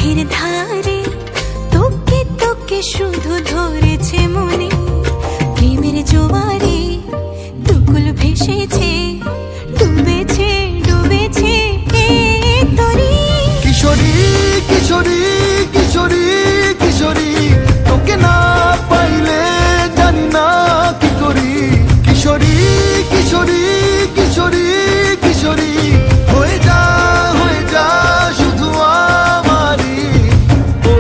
চোখের ধারে তোকে তোকে শুধু ধরেছে মনে, প্রেমের জোয়ারে দুকুল ভেসেছে, ডুবেছে ডুবেছে তরি। কিশোরী কিশোরী কিশোরী কিশোরী, তোকে না পাইলে জানি না কি করি। কিশোরী কিশোরী কিশোরী কিশোরী, হয়ে যা শুধু আমারি। ও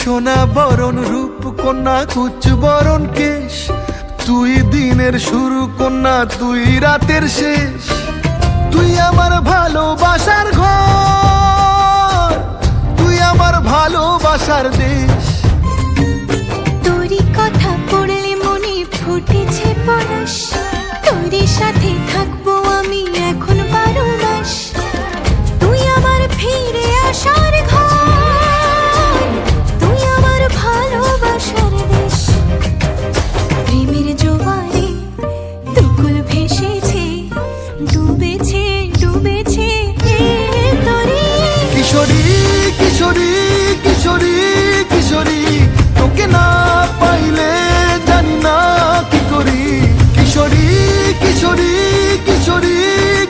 সোনা বরণ রূপ কন্যা কুচ বরণ কেশ, তুই দিনের শুরু কন্যা তুই রাতের শেষ। তুই আমার ভালোবাসার ঘর, তুই আমার ভালোবাসার দেশ। তোরই কথা পড়লে মনে ফুটেছে পরশ, তোরই সাথে থাকবো আমি এখন 12 মাস। তুই আমার ফিরে আসার ঘর, তুই আমার ভালোবাসার দেশ। প্রেমের জোয়ারে দুকুল ভেসেছে, ডুবেছে ডুবেছে তরি। কিশোরী কিশোরী কিশোরী কিশোরী, তোকে না পাইলে জানি না কি করি। কিশোরী কিশোরী কিশোরী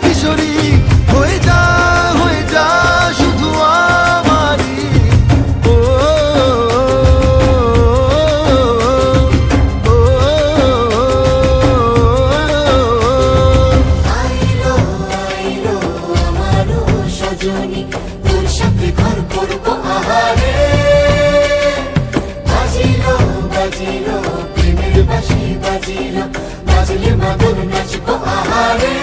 কিশোরী, হয়ে যা শুধু আমারি। ও আইলো আইলো আমার সজনী, তোর সাথে ঘর করবো আহারে। বাজিলো বাজিলো প্রেমের বাঁশি বাজিলো, বাজলে মাদল নাচবো আহারে।